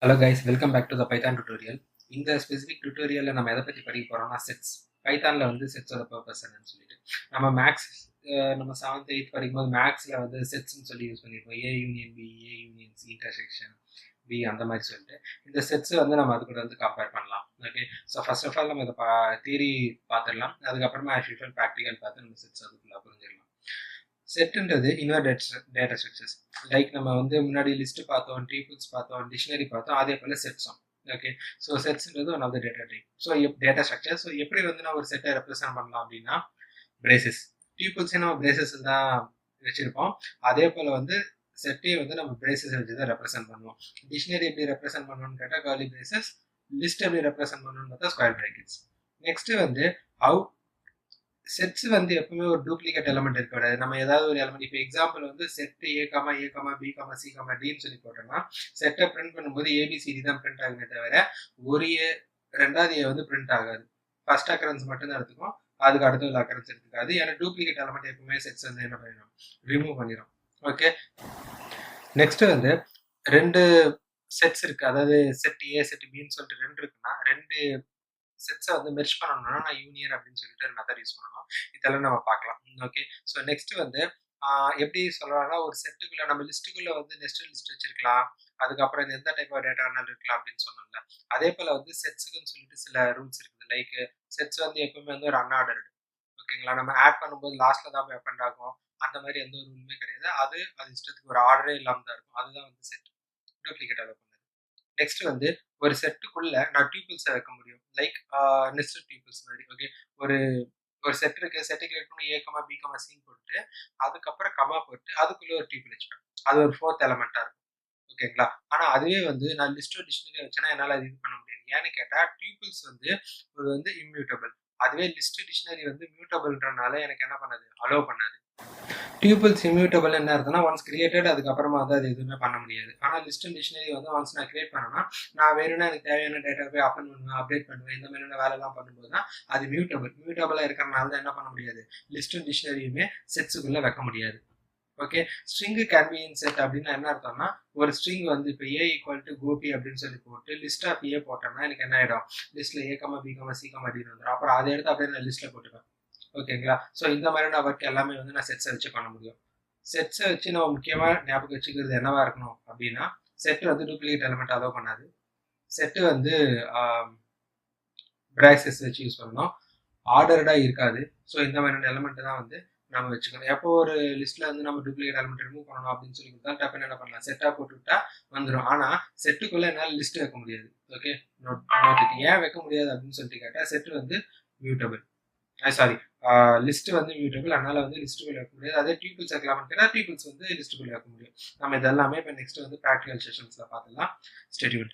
Hello guys, welcome back to the Python tutorial. இந்த specific டியூட்டோரியல்ல நம்ம எதை பத்தி படிக்க போறோம்னா செட்ஸ். பைத்தான்ல வந்து செட்ஸோட பர்பஸ் என்னன்னு சொல்லிட்டு நம்ம மேக்ஸ் நம்ம 7th 8th படிக்கும்போது மேக்ஸ்ல வந்து செட்ஸ்ன்னு சொல்லி யூஸ் பண்ணிருப்போம். A union B, A union C, intersection B அந்த மாதிரி சொல்லிட்டு இந்த செட்ஸ் வந்து நம்ம அது கூட வந்து கம்பேர் பண்ணலாம். Okay, so first of all நம்ம இதை தியரி பார்த்துடலாம். அதுக்கப்புறமா ஆஸ் யூஷுவல் ப்ராக்டிக்கல் பார்த்து நம்ம செட்ஸ் அதுக்குள்ள புரிஞ்சிடலாம். செட்ன்றது இன்னொரு டேட்டா ஸ்ட்ரக்சர்ஸ். லைக் நம்ம வந்து முன்னாடி லிஸ்ட் பார்த்தோம், ட்ரிபிள்ஸ் பார்த்தோம், டிக்ஷனரி பார்த்தோம், அதே போல செட்ஸும். ஓகே, ஸோ செட்ஸ்ன்றது one of the data type. So data structure. So எப்படி வந்து நான் ஒரு செட்டை ரெப்ரசென்ட் பண்ணலாம் அப்படின்னா பிரேசஸ். ட்ரிபிள்ஸே நம்ம பிரேசஸ் தான் வச்சிருப்போம். அதே போல வந்து செட்டையும் வந்து நம்ம பிரேசஸ் வச்சு தான் ரெப்ரசென்ட் பண்ணுவோம். டிக்ஷனரி எப்படி ரெப்ரசென்ட் பண்ணணும்னு கேட்டால் கர்லி பிரேசஸ், லிஸ்ட் எப்படி ரெப்ரசென்ட் பண்ணணும்னு பார்த்தா ஸ்கொயர் பிராக்கெட்ஸ். நெக்ஸ்ட் வந்து ஹவு செட்ஸ் வந்து எப்பவுமே ஒரு டூப்ளிகேட் எலமெண்ட் இருக்க கூடாது. நம்ம ஏதாவது ஒரு எலமெண்ட் இப்போ எக்ஸாம்பிள் வந்து set a comma a comma b comma c comma டின்னு சொல்லி போட்டோம்னா செட்டை பிரிண்ட் பண்ணும்போது ஏபிசிடி தான் பிரிண்ட் ஆகுமே தவிர ஒரு ஏ ரெண்டாவது ஏ வந்து பிரிண்ட் ஆகாது. ஃபர்ஸ்ட் அக்கரன்ஸ் மட்டும் தான் எடுத்துக்கும், அதுக்கு அடுத்த ஒரு அக்கரன்ஸ் எடுத்துக்காது. ஏன்னா டூப்ளிகேட் எலமெண்ட் எப்பவுமே செட்ஸ் வந்து என்ன பண்ணிடும், ரிமூவ் பண்ணிடும். ஓகே, நெக்ஸ்ட் வந்து ரெண்டு செட்ஸ் இருக்கு. அதாவது செட் ஏ செட் பின்னு சொல்லிட்டு ரெண்டு இருக்குன்னா ரெண்டு செட்ஸை வந்து மெர்ஜ் பண்ணணும்னா நான் யூனியன் அப்படின்னு சொல்லிட்டு ஒரு மெத்தட் யூஸ் பண்ணணும். இதெல்லாம் நம்ம பார்க்கலாம். ஓகே, ஸோ நெக்ஸ்ட் வந்து எப்படி சொல்லலாம்னா ஒரு செட்டுக்குள்ள நம்ம லிஸ்ட்டுக்குள்ள வந்து நெஸ்டட் லிஸ்ட் வச்சிருக்கலாம். அதுக்கப்புறம் இந்த எந்த டைப் ஆஃப் டேட்டா வேணாலும் இருக்கலாம் அப்படின்னு சொன்னோம்ல. அதே போல வந்து செட்ஸுக்குன்னு சொல்லிட்டு சில ரூல்ஸ் இருக்குது. லைக் செட்ஸ் வந்து எப்பவுமே வந்து ஒரு அன்ஆர்டர்டு. ஓகேங்களா, நம்ம ஆட் பண்ணும்போது லாஸ்ட்ல தான் அப்பெண்ட் ஆகும். அந்த மாதிரி எந்த ஒரு ரூலுமே கிடையாது. அது இஷ்டத்துக்கு ஒரு ஆர்டரே இல்லாமல் தான் இருக்கும். அதுதான் வந்து செட் டூப்ளிகேட் அளவு. நெக்ஸ்ட் வந்து ஒரு செட்டுக்குள்ள நான் டியூபிள்ஸை வைக்க முடியும். லைக் நெஸ்டட் டியூபிள்ஸ் மாதிரி. ஓகே, ஒரு ஒரு செட் இருக்கு. செட்டை கிரியேட் பண்ணி ஏ கமா பி கமா சின்னு போட்டு அதுக்கப்புறம் கமா போட்டு அதுக்குள்ள ஒரு டியூபிள் வச்சுப்பேன். அது ஒரு ஃபோர்த் எலமெண்டா இருக்கும். ஓகேங்களா, ஆனா அதுவே வந்து நான் லிஸ்டோ டிக்ஷனரி வச்சேன்னா என்னால் அது இது பண்ண முடியாது. ஏன்னு கேட்டா டியூபிள்ஸ் வந்து ஒரு வந்து இம்மியூட்டபிள். அதுவே லிஸ்ட் டிக்ஷனரி வந்து மியூட்டபிள்ன்றனால எனக்கு என்ன பண்ணாது, அலோவ் பண்ணாது. டியூபிள்ஸ் இம்யூட்டபிள் என்ன இருக்குன்னா ஒன்ஸ் கிரியேட்டட் அதுக்கப்புறமா வந்து அது எதுவுமே பண்ண முடியாது. ஆனால் லிஸ்ட் அண்ட் டிக்ஷனரி வந்து ஒன்ஸ் நான் கிரியேட் பண்ணேன்னா நான் வேணும்னா எனக்கு தேவையான டேட்டா போய் அப்பன் பண்ணுவேன், அப்டேட் பண்ணுவேன். இந்த மாதிரியான வேலைலாம் பண்ணும்போது தான் அது மியூட்டபிளாக இருக்கிறனால தான் என்ன பண்ண முடியாது, லிஸ்ட் அண்ட் டிக்ஷனரியுமே செட்ஸுக்குள்ளே வைக்க முடியாது. Okay, string can be in set அப்படின்னா என்ன அர்த்தம்னா ஒரு ஸ்ட்ரிங் வந்து இப்போ ஏ ஈக்குவல் டு கோபி அப்படின்னு சொல்லி போட்டு லிஸ்ட் ஆஃப் ஏ போட்டோம்னா எனக்கு என்ன ஆகிடும், லிஸ்ட்ல a comma b comma c comma டின்னு வந்துடும். அப்புறம் அதை எடுத்து அப்படியே நான் லிஸ்ட்ல போட்டுப்பேன். ஓகேங்களா, ஸோ இந்த மாதிரியான ஒர்க் எல்லாமே வந்து நான் செட்ஸை வச்சு பண்ண முடியும். செட்ஸை வச்சு நம்ம முக்கியமாக ஞாபகம் வச்சுக்கிறது என்னவா இருக்கணும் அப்படின்னா செட் வந்து டூப்ளிகேட் எலமெண்ட் அலோவ் பண்ணாது. செட்டு வந்து பிராக்கெட்ஸ் வச்சு யூஸ் பண்ணணும். ஆர்டர்டாக இருக்காது. ஸோ இந்த மாதிரியான எலமெண்ட் தான் வந்து நம்ம வச்சுக்கணும். எப்போ ஒரு லிஸ்ட்ல வந்து நம்ம டூப்ளிகேட் எலமெண்ட் ரிமூவ் பண்ணணும் அப்படின்னு சொல்லி கொடுத்தா டப்புன்னு என்ன பண்ணலாம், செட்டாக போட்டு விட்டா வந்துடும். ஆனால் செட்டுக்குள்ள என்னால் லிஸ்ட் வைக்க முடியாது. ஓகே, ஏன் வைக்க முடியாது அப்படின்னு சொல்லிட்டு கேட்டால் செட் வந்து மியூட்டபிள். சாரி, லிஸ்ட் வந்து மியூட்டபிள், அதனால வந்து லிஸ்ட்டுக்குள்ள வைக்க முடியாது. அதே டியூபிள்ஸ் வைக்கலாம்னு கேட்டால் டியூபிள்ஸ் வந்து லிஸ்ட்டுக்குள்ள வைக்க முடியும். நம்ம இதெல்லாமே இப்போ நெக்ஸ்ட் வந்து ப்ராக்டிகல் செஷன்ஸ்ல பார்த்துலாம். Stay tuned.